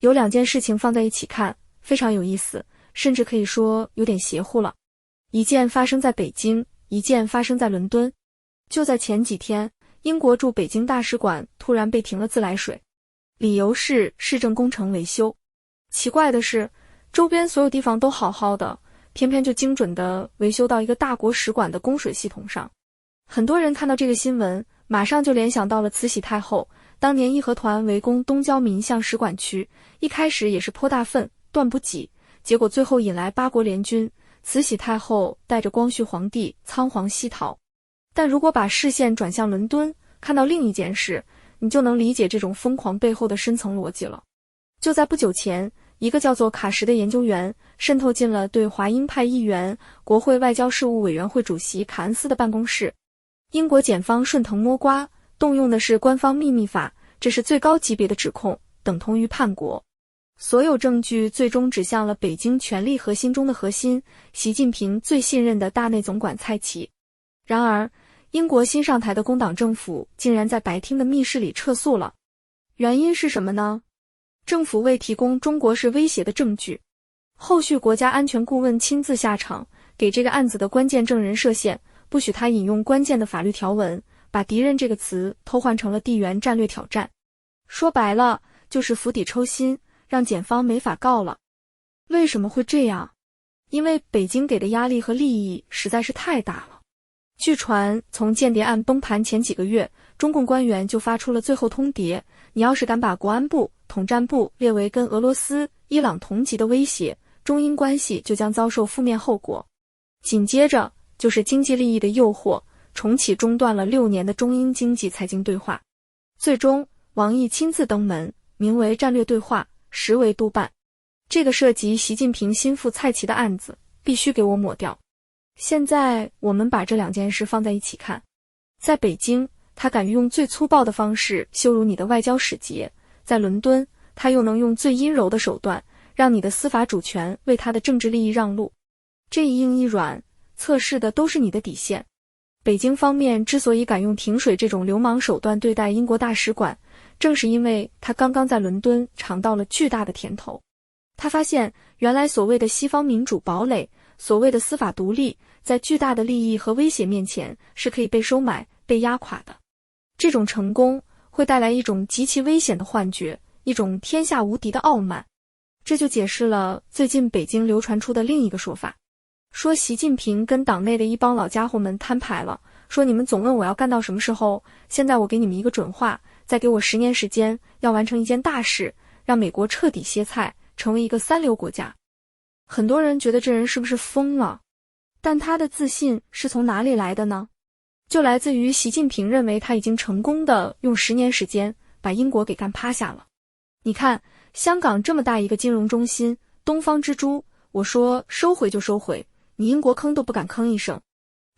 有两件事情放在一起看，非常有意思，甚至可以说有点邪乎了。一件发生在北京，一件发生在伦敦。就在前几天，英国驻北京大使馆突然被停了自来水，理由是市政工程维修。奇怪的是，周边所有地方都好好的，偏偏就精准地维修到一个大国使馆的供水系统上。很多人看到这个新闻，马上就联想到了慈禧太后当年义和团围攻东交民巷使馆区，一开始也是颇大愤，断不挤，结果最后引来八国联军，慈禧太后带着光绪皇帝仓皇西逃。但如果把视线转向伦敦，看到另一件事，你就能理解这种疯狂背后的深层逻辑了。就在不久前，一个叫做卡什的研究员渗透进了对华鹰派议员、国会外交事务委员会主席卡恩斯的办公室。英国检方顺藤摸瓜，动用的是官方秘密法，这是最高级别的指控，等同于叛国。所有证据最终指向了北京权力核心中的核心，习近平最信任的大内总管蔡奇。然而，英国新上台的工党政府竟然在白厅的密室里撤诉了。原因是什么呢？政府未提供中国式威胁的证据。后续国家安全顾问亲自下场，给这个案子的关键证人设限，不许他引用关键的法律条文，把敌人这个词偷换成了地缘战略挑战。说白了，就是釜底抽薪，让检方没法告了。为什么会这样？因为北京给的压力和利益实在是太大了。据传，从间谍案崩盘前几个月，中共官员就发出了最后通牒，你要是敢把国安部、统战部列为跟俄罗斯、伊朗同级的威胁，中英关系就将遭受负面后果。紧接着就是经济利益的诱惑，重启中断了6年的中英经济财经对话。最终，王毅亲自登门，名为战略对话，10维度办。这个涉及习近平心腹蔡奇的案子，必须给我抹掉。现在我们把这两件事放在一起看。在北京，他敢于用最粗暴的方式羞辱你的外交使节；在伦敦，他又能用最阴柔的手段，让你的司法主权为他的政治利益让路。这一硬一软，测试的都是你的底线。北京方面之所以敢用停水这种流氓手段对待英国大使馆，正是因为他刚刚在伦敦尝到了巨大的甜头。他发现，原来所谓的西方民主堡垒，所谓的司法独立，在巨大的利益和威胁面前是可以被收买、被压垮的。这种成功会带来一种极其危险的幻觉，一种天下无敌的傲慢。这就解释了最近北京流传出的另一个说法，说习近平跟党内的一帮老家伙们摊牌了，说你们总问我要干到什么时候，现在我给你们一个准话，再给我10年时间，要完成一件大事，让美国彻底歇菜，成为一个3流国家。很多人觉得这人是不是疯了？但他的自信是从哪里来的呢？就来自于习近平认为他已经成功的用10年时间把英国给干趴下了。你看，香港这么大一个金融中心，东方之珠，我说收回就收回，你英国坑都不敢吭一声。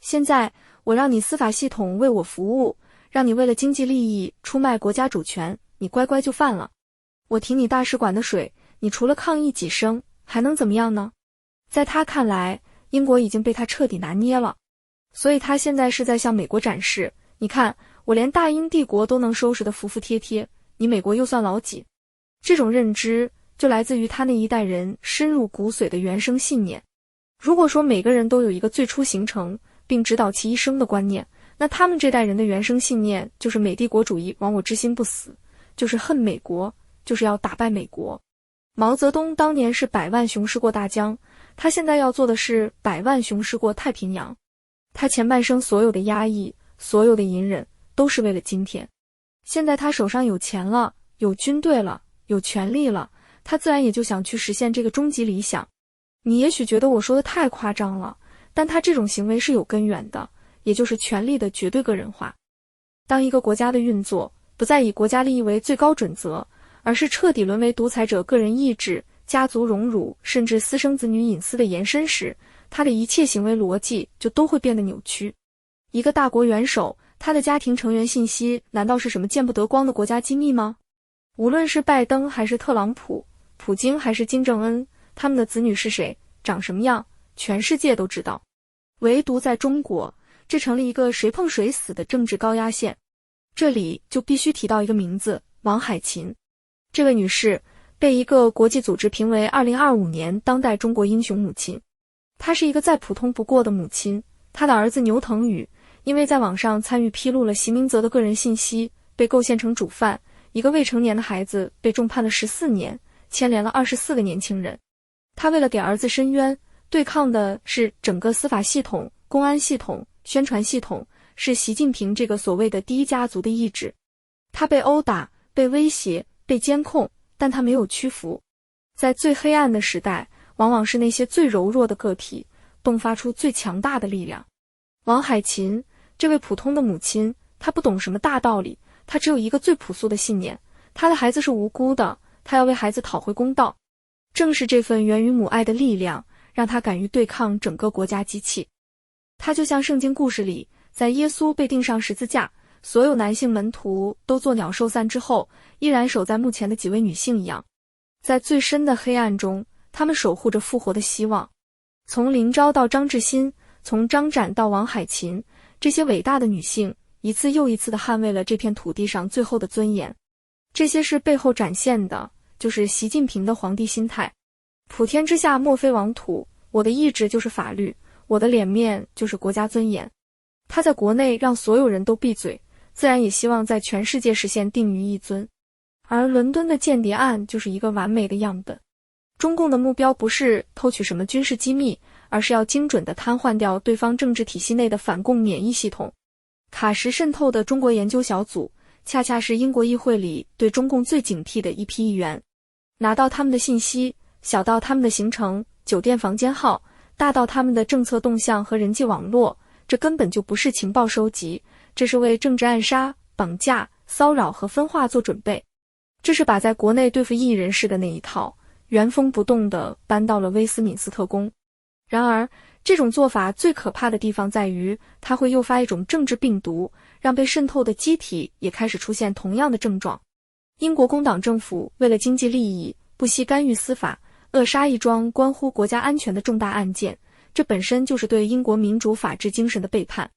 现在我让你司法系统为我服务，让你为了经济利益出卖国家主权，你乖乖就范了。我停你大使馆的水，你除了抗议几声还能怎么样呢？在他看来，英国已经被他彻底拿捏了，所以他现在是在向美国展示，你看，我连大英帝国都能收拾得服服帖帖，你美国又算老几？这种认知就来自于他那一代人深入骨髓的原生信念。如果说每个人都有一个最初形成并指导其一生的观念，那他们这代人的原生信念就是美帝国主义亡我之心不死，就是恨美国，就是要打败美国。毛泽东当年是100万雄师过大江，他现在要做的是100万雄师过太平洋。他前半生所有的压抑，所有的隐忍，都是为了今天。现在他手上有钱了，有军队了，有权力了，他自然也就想去实现这个终极理想。你也许觉得我说的太夸张了，但他这种行为是有根源的，也就是权力的绝对个人化。当一个国家的运作不再以国家利益为最高准则，而是彻底沦为独裁者个人意志、家族荣辱甚至私生子女隐私的延伸时，他的一切行为逻辑就都会变得扭曲。一个大国元首，他的家庭成员信息难道是什么见不得光的国家机密吗？无论是拜登还是特朗普，普京还是金正恩，他们的子女是谁，长什么样，全世界都知道。唯独在中国，这成了一个谁碰谁死的政治高压线。这里就必须提到一个名字，王海琴。这位女士被一个国际组织评为2025年当代中国英雄母亲。她是一个再普通不过的母亲，她的儿子牛腾宇因为在网上参与披露了席明泽的个人信息，被构陷成主犯，一个未成年的孩子被重判了14年，牵连了24个年轻人。他为了给儿子申冤，对抗的是整个司法系统、公安系统、宣传系统，是习近平这个所谓的第一家族的意志。他被殴打、被威胁、被监控，但他没有屈服。在最黑暗的时代，往往是那些最柔弱的个体迸发出最强大的力量。王海琴这位普通的母亲，她不懂什么大道理，她只有一个最朴素的信念，她的孩子是无辜的，她要为孩子讨回公道。正是这份源于母爱的力量，让她敢于对抗整个国家机器。她就像圣经故事里，在耶稣被钉上十字架，所有男性门徒都作鸟兽散之后，依然守在墓前的几位女性一样，在最深的黑暗中，他们守护着复活的希望。从林昭到张志新，从张展到王海琴，这些伟大的女性一次又一次地捍卫了这片土地上最后的尊严。这些事背后展现的就是习近平的皇帝心态。普天之下莫非王土，我的意志就是法律，我的脸面就是国家尊严。他在国内让所有人都闭嘴，自然也希望在全世界实现定于一尊。而伦敦的间谍案就是一个完美的样本。中共的目标不是偷取什么军事机密，而是要精准地瘫痪掉对方政治体系内的反共免疫系统。卡什渗透的中国研究小组，恰恰是英国议会里对中共最警惕的一批议员。拿到他们的信息，小到他们的行程、酒店房间号，大到他们的政策动向和人际网络，这根本就不是情报收集，这是为政治暗杀、绑架、骚扰和分化做准备。这是把在国内对付异议人士的那一套原封不动地搬到了威斯敏斯特宫。然而，这种做法最可怕的地方在于，它会诱发一种政治病毒，让被渗透的机体也开始出现同样的症状。英国工党政府为了经济利益，不惜干预司法，扼杀一桩关乎国家安全的重大案件，这本身就是对英国民主法治精神的背叛。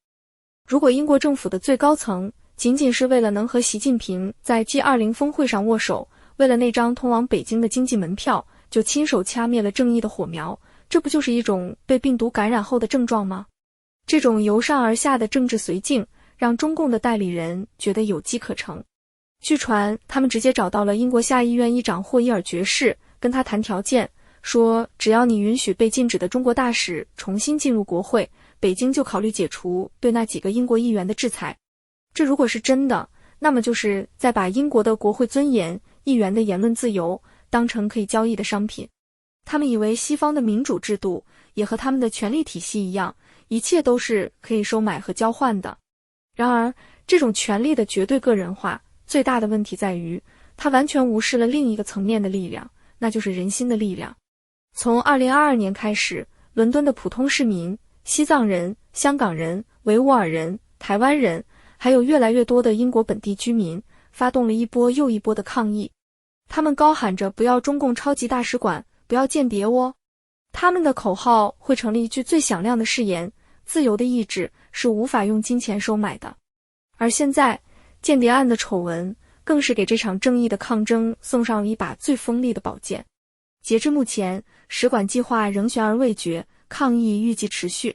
如果英国政府的最高层仅仅是为了能和习近平在 G20 峰会上握手，为了那张通往北京的经济门票，就亲手掐灭了正义的火苗，这不就是一种被病毒感染后的症状吗？这种由上而下的政治绥靖，让中共的代理人觉得有机可乘。据传，他们直接找到了英国下议院议长霍伊尔爵士，跟他谈条件，说只要你允许被禁止的中国大使重新进入国会，北京就考虑解除对那几个英国议员的制裁。这如果是真的，那么就是在把英国的国会尊严、议员的言论自由当成可以交易的商品。他们以为西方的民主制度也和他们的权力体系一样，一切都是可以收买和交换的。然而，这种权力的绝对个人化，最大的问题在于，它完全无视了另一个层面的力量，那就是人心的力量。从2022年开始，伦敦的普通市民、西藏人、香港人、维吾尔人、台湾人，还有越来越多的英国本地居民，发动了一波又一波的抗议。他们高喊着不要中共超级大使馆，不要间谍窝。他们的口号汇成了一句最响亮的誓言：自由的意志是无法用金钱收买的。而现在，间谍案的丑闻更是给这场正义的抗争送上了一把最锋利的宝剑。截至目前，使馆计划仍悬而未决，抗议预计持续。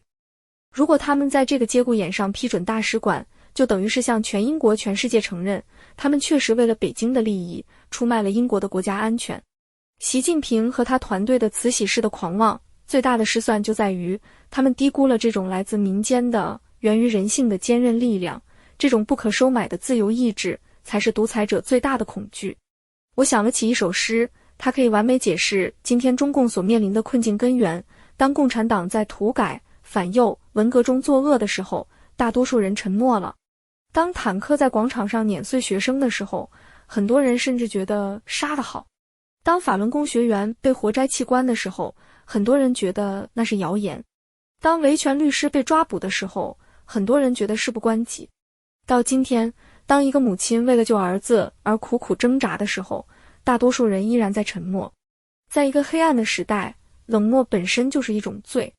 如果他们在这个节骨眼上批准大使馆，就等于是向全英国、全世界承认，他们确实为了北京的利益，出卖了英国的国家安全。习近平和他团队的慈禧式的狂妄，最大的失算就在于，他们低估了这种来自民间的、源于人性的坚韧力量，这种不可收买的自由意志，才是独裁者最大的恐惧。我想了起一首诗，它可以完美解释今天中共所面临的困境根源。当共产党在土改、反右、文革中作恶的时候，大多数人沉默了。当坦克在广场上碾碎学生的时候，很多人甚至觉得杀得好。当法轮功学员被活摘器官的时候，很多人觉得那是谣言。当维权律师被抓捕的时候，很多人觉得事不关己。到今天，当一个母亲为了救儿子而苦苦挣扎的时候，大多数人依然在沉默。在一个黑暗的时代，冷漠本身就是一种罪。